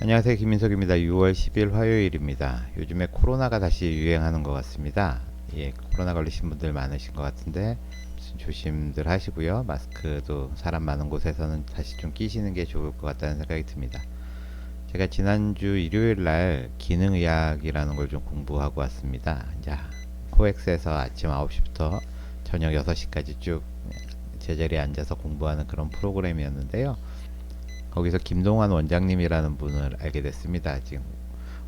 안녕하세요, 김민석입니다. 6월 10일 화요일입니다. 요즘에 코로나가 다시 유행하는 것 같습니다. 예, 코로나 걸리신 분들 많으신 것 같은데 조심들 하시고요. 마스크도 사람 많은 곳에서는 다시 좀 끼시는 게 좋을 것 같다는 생각이 듭니다. 제가 지난주 일요일 날 기능의학이라는 걸 좀 공부하고 왔습니다. 이제 코엑스에서 아침 9시부터 저녁 6시까지 쭉 제자리에 앉아서 공부하는 그런 프로그램이었는데요. 거기서 김동환 원장님이라는 분을 알게 됐습니다. 지금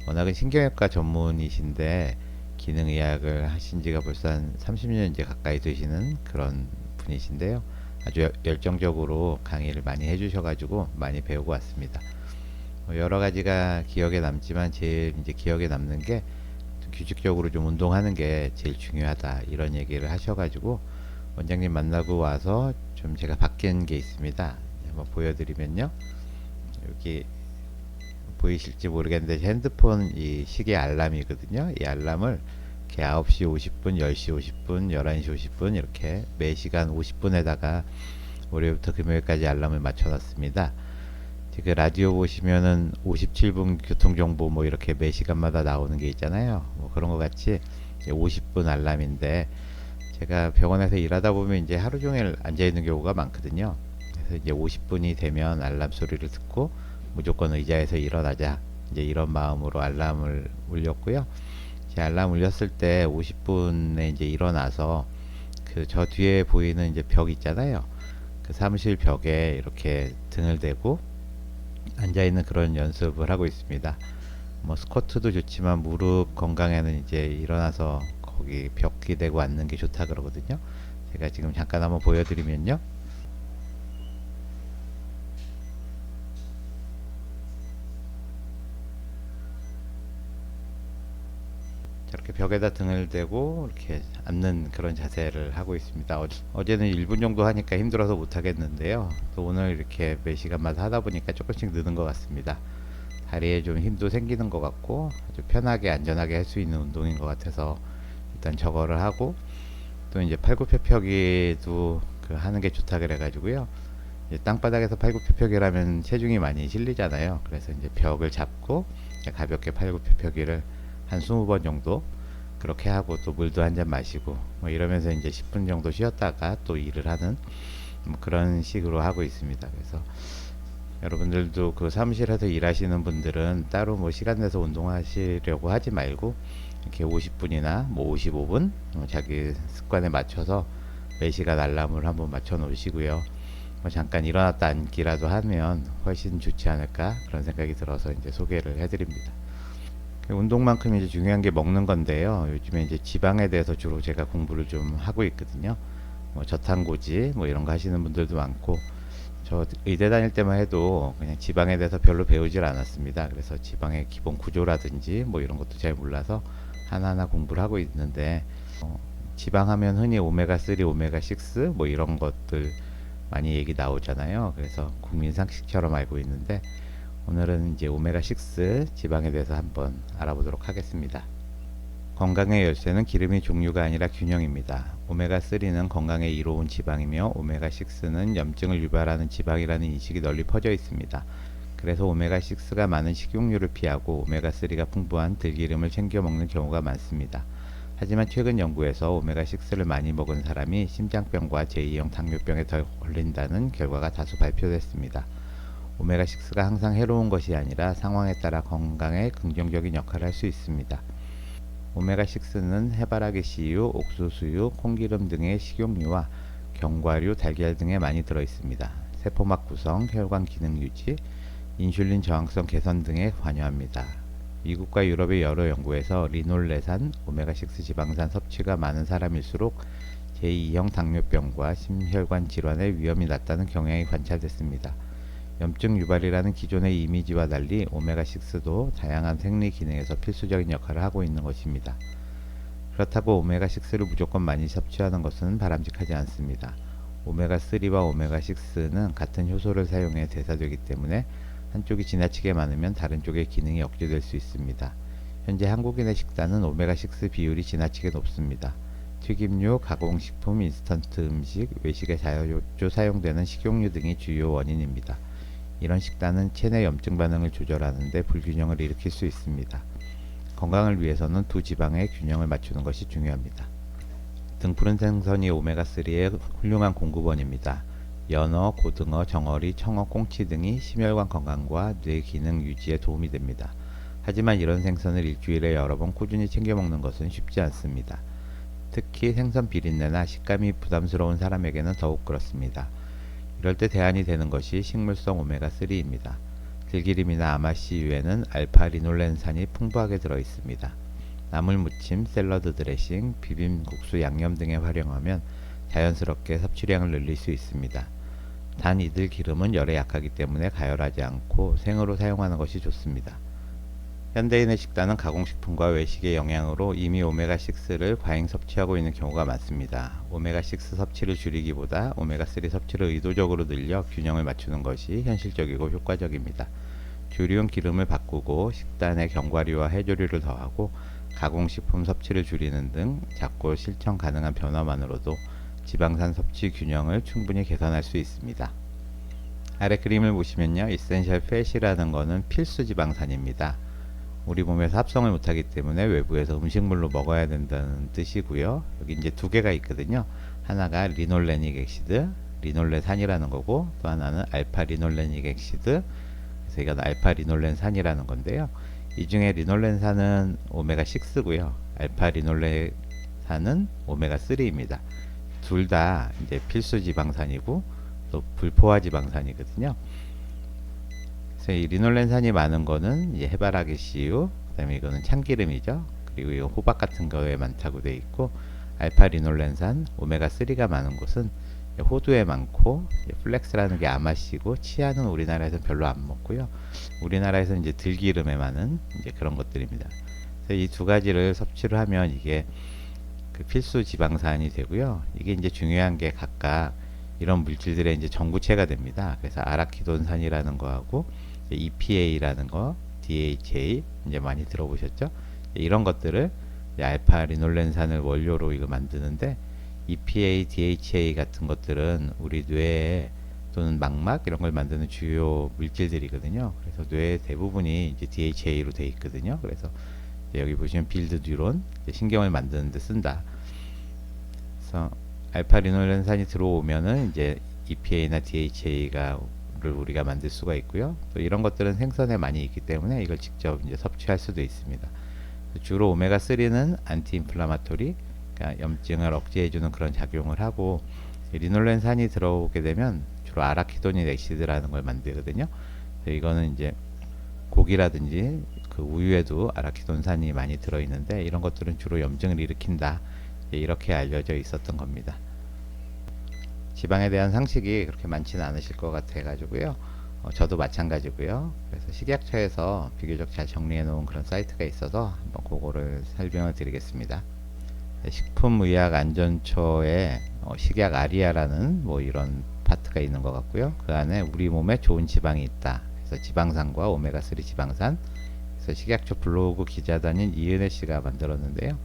워낙은 신경외과 전문이신데 기능의학을 하신 지가 벌써 한 30년 이제 가까이 되시는 그런 분이신데요. 아주 열정적으로 강의를 많이 해주셔가지고 많이 배우고 왔습니다. 여러 가지가 기억에 남지만 제일 이제 기억에 남는 게 규칙적으로 좀 운동하는 게 제일 중요하다 이런 얘기를 하셔가지고 원장님 만나고 와서 좀 제가 바뀐 게 있습니다. 한번 보여드리면요. 여기 보이실지 모르겠는데 핸드폰 이 시계 알람이거든요. 이 알람을 이렇게 9시 50분, 10시 50분, 11시 50분 이렇게 매 시간 50분에다가 월요일부터 금요일까지 알람을 맞춰놨습니다. 그 라디오 보시면은 57분 교통정보 뭐 이렇게 매 시간마다 나오는 게 있잖아요. 뭐 그런 것 같이 50분 알람인데 제가 병원에서 일하다 보면 이제 하루 종일 앉아 있는 경우가 많거든요. 그래서 이제 50분이 되면 알람 소리를 듣고 무조건 의자에서 일어나자 이제 이런 마음으로 알람을 울렸고요. 제 알람 울렸을 때 50분에 이제 일어나서 그 저 뒤에 보이는 이제 벽 있잖아요. 그 사무실 벽에 이렇게 등을 대고 앉아 있는 그런 연습을 하고 있습니다. 뭐 스쿼트도 좋지만 무릎 건강에는 이제 일어나서 거기 벽이 대고 앉는 게 좋다 그러거든요. 제가 지금 잠깐 한번 보여드리면요. 저렇게 벽에다 등을 대고 이렇게 앉는 그런 자세를 하고 있습니다. 어제는 1분 정도 하니까 힘들어서 못 하겠는데요. 또 오늘 이렇게 몇 시간마다 하다 보니까 조금씩 느는 것 같습니다. 다리에 좀 힘도 생기는 것 같고 아주 편하게 안전하게 할 수 있는 운동인 것 같아서 일단 저거를 하고 또 이제 팔굽혀펴기도 그 하는 게 좋다 그래가지고요. 이제 땅바닥에서 팔굽혀펴기라면 체중이 많이 실리잖아요. 그래서 이제 벽을 잡고 가볍게 팔굽혀펴기를 한 20번 정도 그렇게 하고 또 물도 한 잔 마시고 뭐 이러면서 이제 10분 정도 쉬었다가 또 일을 하는 뭐 그런 식으로 하고 있습니다. 그래서 여러분들도 그 사무실에서 일하시는 분들은 따로 뭐 시간 내서 운동하시려고 하지 말고 이렇게 50분이나 뭐 55분 자기 습관에 맞춰서 매시간 알람을 한번 맞춰 놓으시고요. 뭐 잠깐 일어났다 앉기라도 하면 훨씬 좋지 않을까 그런 생각이 들어서 이제 소개를 해드립니다. 운동만큼 이제 중요한 게 먹는 건데요. 요즘에 이제 지방에 대해서 주로 제가 공부를 좀 하고 있거든요. 뭐 저탄고지 뭐 이런 거 하시는 분들도 많고 저 의대 다닐 때만 해도 그냥 지방에 대해서 별로 배우질 않았습니다. 그래서 지방의 기본 구조라든지 뭐 이런 것도 잘 몰라서 하나하나 공부를 하고 있는데 어, 지방 하면 흔히 오메가3, 오메가6 뭐 이런 것들 많이 얘기 나오잖아요. 그래서 국민 상식처럼 알고 있는데 오늘은 이제 오메가6 지방에 대해서 한번 알아보도록 하겠습니다. 건강의 열쇠는 기름의 종류가 아니라 균형입니다. 오메가3는 건강에 이로운 지방이며 오메가6는 염증을 유발하는 지방이라는 인식이 널리 퍼져 있습니다. 그래서 오메가6가 많은 식용유를 피하고 오메가3가 풍부한 들기름을 챙겨 먹는 경우가 많습니다. 하지만 최근 연구에서 오메가6를 많이 먹은 사람이 심장병과 제2형 당뇨병에 덜 걸린다는 결과가 다수 발표됐습니다. 오메가6가 항상 해로운 것이 아니라 상황에 따라 건강에 긍정적인 역할을 할 수 있습니다. 오메가6는 해바라기 씨유, 옥수수유, 콩기름 등의 식용유와 견과류, 달걀 등에 많이 들어있습니다. 세포막 구성, 혈관 기능 유지, 인슐린 저항성 개선 등에 관여합니다. 미국과 유럽의 여러 연구에서 리놀레산, 오메가6 지방산 섭취가 많은 사람일수록 제2형 당뇨병과 심혈관 질환의 위험이 낮다는 경향이 관찰됐습니다. 염증 유발이라는 기존의 이미지와 달리 오메가6도 다양한 생리 기능에서 필수적인 역할을 하고 있는 것입니다. 그렇다고 오메가6를 무조건 많이 섭취하는 것은 바람직하지 않습니다. 오메가3와 오메가6는 같은 효소를 사용해 대사되기 때문에 한쪽이 지나치게 많으면 다른 쪽의 기능이 억제될 수 있습니다. 현재 한국인의 식단은 오메가6 비율이 지나치게 높습니다. 튀김류, 가공식품, 인스턴트 음식, 외식에 자주 사용되는 식용유 등이 주요 원인입니다. 이런 식단은 체내 염증 반응을 조절하는 데 불균형을 일으킬 수 있습니다. 건강을 위해서는 두 지방의 균형을 맞추는 것이 중요합니다. 등푸른 생선이 오메가3의 훌륭한 공급원입니다. 연어, 고등어, 정어리, 청어, 꽁치 등이 심혈관 건강과 뇌 기능 유지에 도움이 됩니다. 하지만 이런 생선을 일주일에 여러 번 꾸준히 챙겨 먹는 것은 쉽지 않습니다. 특히 생선 비린내나 식감이 부담스러운 사람에게는 더욱 그렇습니다. 이럴 때 대안이 되는 것이 식물성 오메가3입니다. 들기름이나 아마씨유에는 알파리놀렌산이 풍부하게 들어 있습니다. 나물 무침, 샐러드 드레싱, 비빔국수 양념 등에 활용하면 자연스럽게 섭취량을 늘릴 수 있습니다. 단 이들 기름은 열에 약하기 때문에 가열하지 않고 생으로 사용하는 것이 좋습니다. 현대인의 식단은 가공식품과 외식의 영향으로 이미 오메가6를 과잉 섭취하고 있는 경우가 많습니다. 오메가6 섭취를 줄이기보다 오메가3 섭취를 의도적으로 늘려 균형을 맞추는 것이 현실적이고 효과적입니다. 조리용 기름을 바꾸고 식단에 견과류와 해조류를 더하고 가공식품 섭취를 줄이는 등 작고 실천 가능한 변화만으로도 지방산 섭취 균형을 충분히 개선할 수 있습니다. 아래 그림을 보시면요, 이센셜 팻이라는 것은 필수 지방산입니다. 우리 몸에서 합성을 못하기 때문에 외부에서 음식물로 먹어야 된다는 뜻이고요. 여기 이제 두 개가 있거든요. 하나가 리놀레닉 액시드, 리놀레산이라는 거고, 또 하나는 알파 리놀레닉 액시드, 그래서 이건 알파 리놀렌산이라는 건데요. 이 중에 리놀렌산은 오메가6고요. 알파 리놀렌산은 오메가3입니다. 둘 다 이제 필수 지방산이고 또 불포화 지방산이거든요. 그래서 이 리놀렌산이 많은 거는 이제 해바라기 씨유, 그다음에 이거는 참기름이죠. 그리고 이 호박 같은 거에 많다고 돼 있고, 알파 리놀렌산 오메가3가 많은 곳은 호두에 많고, 플렉스라는 게 아마씨고, 치아는 우리나라에서는 별로 안 먹고요. 우리나라에서는 이제 들기름에 많은 이제 그런 것들입니다. 그래서 이 두 가지를 섭취를 하면 이게 그 필수 지방산이 되고요. 이게 이제 중요한 게 각각 이런 물질들의 이제 전구체가 됩니다. 그래서 아라키돈산이라는 거하고 EPA라는 거, DHA 이제 많이 들어보셨죠? 이런 것들을 알파 리놀렌산을 원료로 이거 만드는데, EPA, DHA 같은 것들은 우리 뇌 또는 망막 이런 걸 만드는 주요 물질들이거든요. 그래서 뇌 대부분이 이제 DHA로 되어 있거든요. 그래서 여기 보시면 빌드 뉴런, 신경을 만드는 데 쓴다. 그래서 알파 리놀렌산이 들어오면은 이제 EPA나 DHA가 우리가 만들 수가 있고요. 또 이런 것들은 생선에 많이 있기 때문에 이걸 직접 이제 섭취할 수도 있습니다. 주로 오메가3는 안티인플라마토리, 그러니까 염증을 억제해주는 그런 작용을 하고, 리놀렌산이 들어오게 되면 주로 아라키도닌 액시드라는 걸 만들거든요. 이거는 이제 고기라든지 그 우유에도 아라키돈산이 많이 들어있는데, 이런 것들은 주로 염증을 일으킨다, 이렇게 알려져 있었던 겁니다. 지방에 대한 상식이 그렇게 많지는 않으실 것 같아 가지고요. 저도 마찬가지고요. 그래서 식약처에서 비교적 잘 정리해 놓은 그런 사이트가 있어서 한번 그거를 설명을 드리겠습니다. 식품의약안전처에 식약 아리아라는 뭐 이런 파트가 있는 것 같고요. 그 안에 우리 몸에 좋은 지방이 있다. 그래서 지방산과 오메가3 지방산. 그래서 식약처 블로그 기자단인 이은혜 씨가 만들었는데요.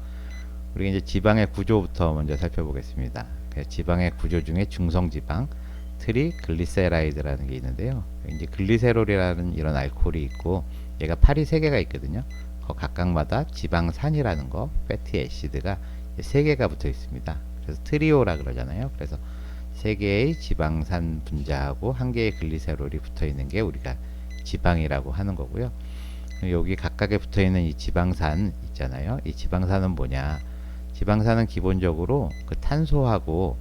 우리가 이제 지방의 구조부터 먼저 살펴보겠습니다. 지방의 구조 중에 중성지방, 트리글리세라이드라는 게 있는데요. 이제 글리세롤이라는 이런 알코올이 있고, 얘가 팔이 3개가 있거든요. 그 각각마다 지방산이라는 거, 패티 애시드가 3개가 붙어 있습니다. 그래서 트리오라 그러잖아요. 그래서 3개의 지방산 분자하고 1개의 글리세롤이 붙어 있는 게 우리가 지방이라고 하는 거고요. 여기 각각에 붙어 있는 이 지방산 있잖아요. 이 지방산은 뭐냐? 지방산은 기본적으로 그 탄소하고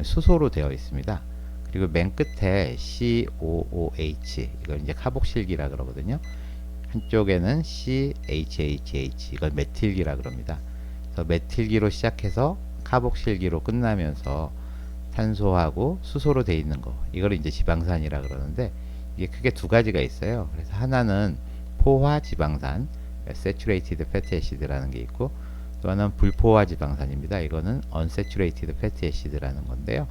수소로 되어 있습니다. 그리고 맨 끝에 COOH, 이걸 이제 카복실기라 그러거든요. 한쪽에는 CHHH, 이걸 메틸기라 그럽니다. 그래서 메틸기로 시작해서 카복실기로 끝나면서 탄소하고 수소로 되어 있는 거, 이걸 이제 지방산이라 그러는데, 이게 크게 두 가지가 있어요. 그래서 하나는 포화 지방산, Saturated Fatty Acid라는 게 있고, 또 하나는 불포화 지방산입니다. 이거는 Unsaturated Fatty Acid라는 건데요.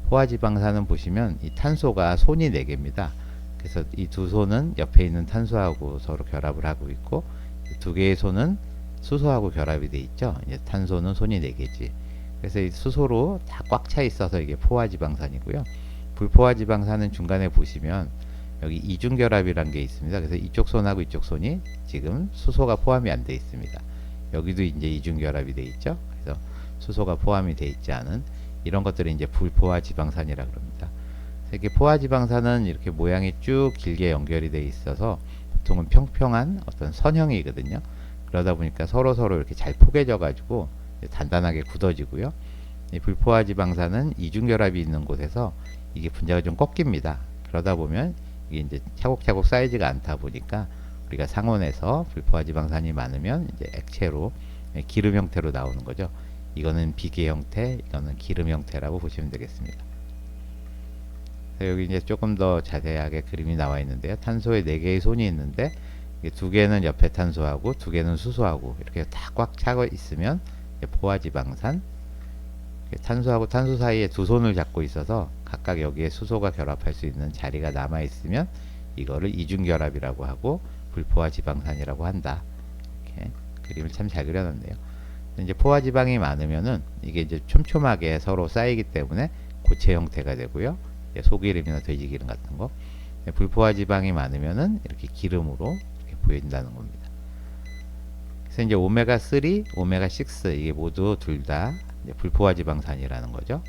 포화 지방산은 보시면 이 탄소가 손이 4개입니다. 그래서 이 두 손은 옆에 있는 탄소하고 서로 결합을 하고 있고, 두 개의 손은 수소하고 결합이 돼 있죠. 이제 탄소는 손이 4개지. 그래서 이 수소로 다 꽉 차 있어서 이게 포화 지방산이고요. 불포화 지방산은 중간에 보시면 여기 이중결합이란 게 있습니다. 그래서 이쪽 손하고 이쪽 손이 지금 수소가 포함이 안 돼 있습니다. 여기도 이제 이중결합이 돼 있죠. 그래서 수소가 포함이 돼 있지 않은 이런 것들이 이제 불포화 지방산이라 그럽니다. 이렇게 포화 지방산은 이렇게 모양이 쭉 길게 연결이 돼 있어서 보통은 평평한 어떤 선형이거든요. 그러다 보니까 서로 이렇게 잘 포개져 가지고 단단하게 굳어지고요. 이 불포화 지방산은 이중결합이 있는 곳에서 이게 분자가 좀 꺾입니다. 그러다 보면 이게 이제 차곡차곡 쌓이지가 않다 보니까 우리가 상온에서 불포화 지방산이 많으면 이제 액체로 기름 형태로 나오는 거죠. 이거는 비계 형태, 이거는 기름 형태라고 보시면 되겠습니다. 여기 이제 조금 더 자세하게 그림이 나와 있는데요. 탄소에 4개의 손이 있는데 2개는 옆에 탄소하고 2개는 수소하고 이렇게 다 꽉 차 있으면 포화지방산. 탄소하고 탄소 사이에 2손을 잡고 있어서 각각 여기에 수소가 결합할 수 있는 자리가 남아 있으면 이거를 이중결합이라고 하고 불포화지방산이라고 한다. 이렇게 그림을 참 잘 그려놨네요. 이제 포화지방이 많으면은 이게 이제 촘촘하게 서로 쌓이기 때문에 고체 형태가 되고요. 소기름이나 돼지기름 같은 거. 불포화지방이 많으면은 이렇게 기름으로 이렇게 보인다는 겁니다. 그래서 이제 오메가3, 오메가6 이게 모두 둘 다 불포화지방산이라는 거죠.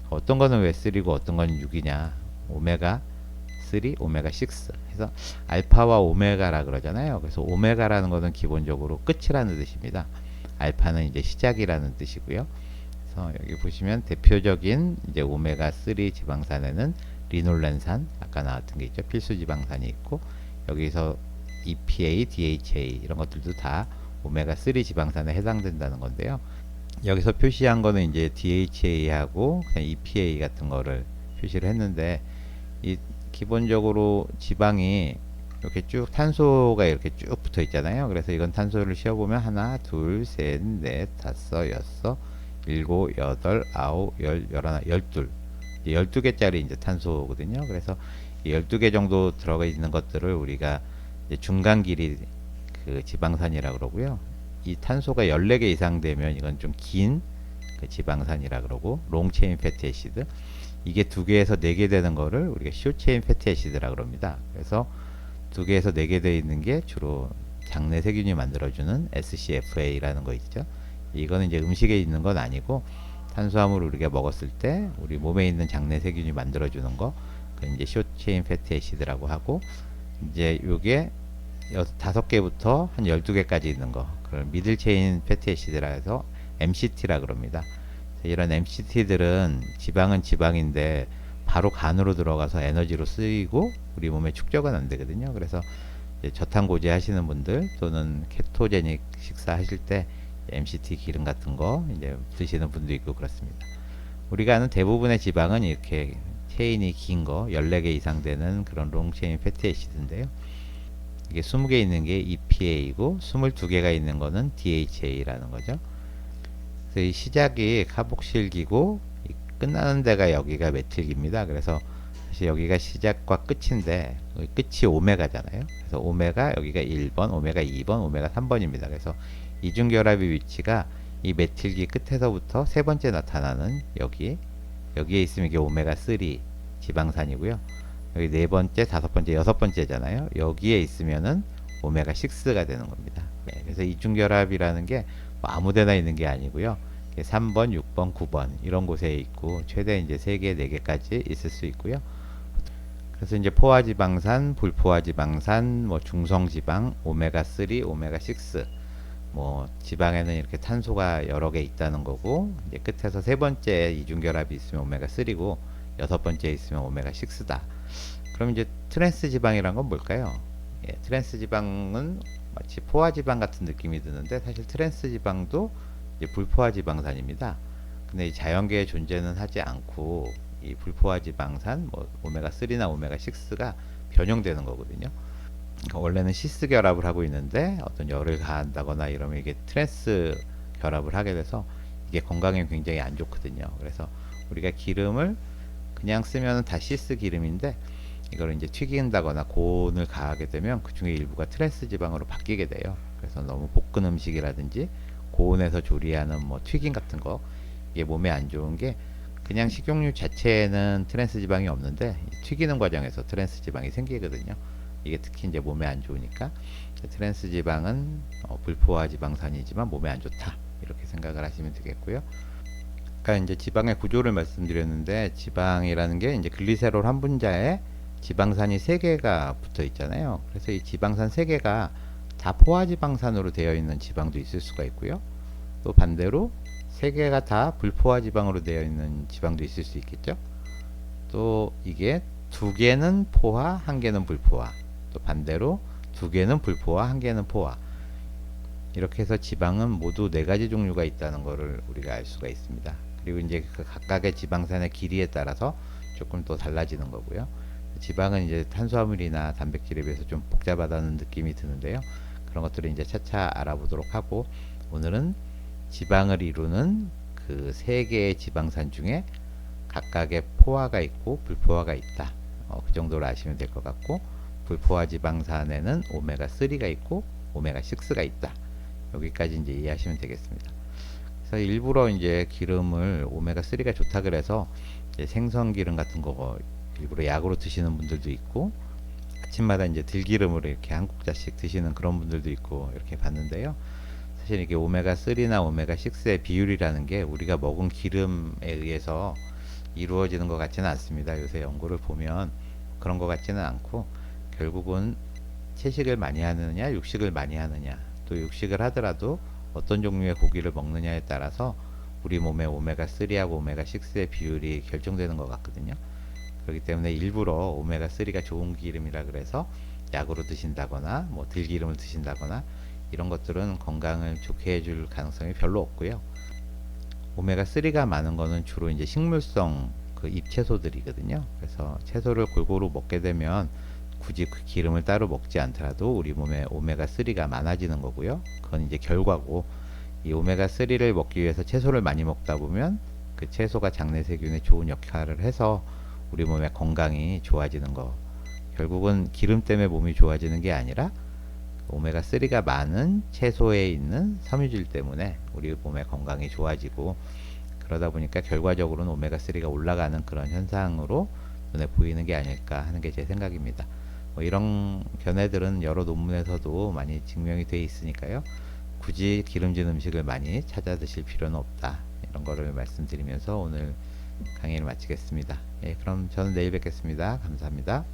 어떤 거는 왜 3고 어떤 거는 6이냐? 오메가3, 오메가6. 그래서 알파와 오메가라 그러잖아요. 그래서 오메가라는 거는 기본적으로 끝이라는 뜻입니다. 알파는 이제 시작이라는 뜻이고요. 그래서 여기 보시면 대표적인 이제 오메가3 지방산에는 리놀렌산, 아까 나왔던 게 있죠. 필수 지방산이 있고, 여기서 EPA, DHA 이런 것들도 다 오메가3 지방산에 해당된다는 건데요. 여기서 표시한 거는 이제 DHA하고 그냥 EPA 같은 거를 표시를 했는데, 이 기본적으로 지방이 이렇게 쭉 탄소가 이렇게 쭉 붙어 있잖아요. 그래서 이건 탄소를 씌워보면 하나, 둘, 셋, 넷, 다섯, 여섯, 일곱, 여덟, 아홉, 열, 열하나, 열둘. 12개짜리 이제 탄소거든요. 그래서 12개 정도 들어가 있는 것들을 우리가 이제 중간 길이 그 지방산이라 그러고요. 이 탄소가 14개 이상 되면 이건 좀 긴 그 지방산이라 그러고, 롱체인 패티애시드. 이게 2개에서 4개 되는 거를 우리가 숏체인 패티애시드라 그럽니다. 그래서 2개에서 4개 되어 있는 게 주로 장내 세균이 만들어주는 SCFA라는 거 있죠. 이거는 이제 음식에 있는 건 아니고 탄수화물을 우리가 먹었을 때 우리 몸에 있는 장내 세균이 만들어주는 거, 그 이제 숏체인 패티애시드라고 하고, 이제 요게 5개부터 한 12개까지 있는 거, 그걸 미들체인 패티애시드라 해서 MCT라 그럽니다. 이런 MCT들은 지방은 지방인데 바로 간으로 들어가서 에너지로 쓰이고 우리 몸에 축적은 안 되거든요. 그래서 저탄고지 하시는 분들 또는 케토제닉 식사 하실 때 MCT 기름 같은 거 이제 드시는 분도 있고 그렇습니다. 우리가 아는 대부분의 지방은 이렇게 체인이 긴 거 14개 이상 되는 그런 롱체인 패티애시드인데요. 이게 20개 있는 게 EPA이고 22개가 있는 거는 DHA라는 거죠. 그래서 이 시작이 카복실기고 끝나는 데가 여기가 메틸기입니다. 그래서 사실 여기가 시작과 끝인데 끝이 오메가잖아요. 그래서 오메가 여기가 1번, 오메가 2번, 오메가 3번입니다. 그래서 이중결합의 위치가 이 메틸기 끝에서부터 세 번째 나타나는 여기에 있으면 이게 오메가3 지방산이고요. 여기 네 번째, 다섯 번째, 여섯 번째잖아요. 여기에 있으면은 오메가6가 되는 겁니다. 네, 그래서 이중결합이라는 게 뭐 아무데나 있는 게 아니고요. 3번, 6번, 9번 이런 곳에 있고 최대 이제 3개, 4개까지 있을 수 있고요. 그래서 이제 포화지방산, 불포화지방산, 뭐 중성지방, 오메가3, 오메가6, 뭐 지방에는 이렇게 탄소가 여러 개 있다는 거고, 이제 끝에서 세 번째 이중결합이 있으면 오메가3고 여섯 번째 있으면 오메가6다. 그럼 이제 트랜스 지방이란 건 뭘까요? 예, 트랜스 지방은 마치 포화 지방 같은 느낌이 드는데 사실 트랜스 지방도 이제 불포화 지방산입니다. 근데 이 자연계에 존재는 하지 않고 이 불포화 지방산, 뭐 오메가3나 오메가6가 변형되는 거거든요. 그러니까 원래는 시스 결합을 하고 있는데 어떤 열을 가한다거나 이러면 이게 트랜스 결합을 하게 돼서 이게 건강에 굉장히 안 좋거든요. 그래서 우리가 기름을 그냥 쓰면 다 시스 기름인데 이걸 이제 튀긴다거나 고온을 가하게 되면 그 중에 일부가 트랜스 지방으로 바뀌게 돼요. 그래서 너무 볶은 음식이라든지 고온에서 조리하는 뭐 튀김 같은 거, 이게 몸에 안 좋은 게 그냥 식용유 자체에는 트랜스 지방이 없는데 튀기는 과정에서 트랜스 지방이 생기거든요. 이게 특히 이제 몸에 안 좋으니까 트랜스 지방은 불포화 지방산이지만 몸에 안 좋다 이렇게 생각을 하시면 되겠고요. 아까 이제 지방의 구조를 말씀드렸는데 지방이라는 게 이제 글리세롤 한 분자에 지방산이 3개가 붙어 있잖아요. 그래서 이 지방산 3개가 다 포화지방산으로 되어 있는 지방도 있을 수가 있고요. 또 반대로 3개가 다 불포화지방으로 되어 있는 지방도 있을 수 있겠죠. 또 이게 2개는 포화, 1개는 불포화. 또 반대로 2개는 불포화, 1개는 포화. 이렇게 해서 지방은 모두 4가지 종류가 있다는 것을 우리가 알 수가 있습니다. 그리고 이제 그 각각의 지방산의 길이에 따라서 조금 또 달라지는 거고요. 지방은 이제 탄수화물이나 단백질에 비해서 좀 복잡하다는 느낌이 드는데요. 그런 것들을 이제 차차 알아보도록 하고, 오늘은 지방을 이루는 그 3개의 지방산 중에 각각의 포화가 있고 불포화가 있다. 그 정도로 아시면 될 것 같고, 불포화 지방산에는 오메가3가 있고 오메가6가 있다. 여기까지 이제 이해하시면 되겠습니다. 그래서 일부러 이제 기름을 오메가3가 좋다 그래서 이제 생선 기름 같은 거 일부러 약으로 드시는 분들도 있고, 아침마다 이제 들기름으로 이렇게 한 국자씩 드시는 그런 분들도 있고 이렇게 봤는데요. 사실 이게 오메가3나 오메가6의 비율이라는 게 우리가 먹은 기름에 의해서 이루어지는 것 같지는 않습니다. 요새 연구를 보면 그런 것 같지는 않고, 결국은 채식을 많이 하느냐 육식을 많이 하느냐, 또 육식을 하더라도 어떤 종류의 고기를 먹느냐에 따라서 우리 몸의 오메가3하고 오메가6의 비율이 결정되는 것 같거든요. 그렇기 때문에 일부러 오메가3가 좋은 기름이라 그래서 약으로 드신다거나 뭐 들기름을 드신다거나 이런 것들은 건강을 좋게 해줄 가능성이 별로 없고요. 오메가3가 많은 거는 주로 이제 식물성 그 잎채소들이거든요. 그래서 채소를 골고루 먹게 되면 굳이 그 기름을 따로 먹지 않더라도 우리 몸에 오메가3가 많아지는 거고요. 그건 이제 결과고, 이 오메가3를 먹기 위해서 채소를 많이 먹다 보면 그 채소가 장내 세균에 좋은 역할을 해서 우리 몸의 건강이 좋아지는 거. 결국은 기름 때문에 몸이 좋아지는 게 아니라 오메가3가 많은 채소에 있는 섬유질 때문에 우리 몸의 건강이 좋아지고, 그러다 보니까 결과적으로는 오메가3가 올라가는 그런 현상으로 눈에 보이는 게 아닐까 하는 게 제 생각입니다. 뭐 이런 견해들은 여러 논문에서도 많이 증명이 돼 있으니까요. 굳이 기름진 음식을 많이 찾아 드실 필요는 없다. 이런 거를 말씀드리면서 오늘 강의를 마치겠습니다. 예, 그럼 저는 내일 뵙겠습니다. 감사합니다.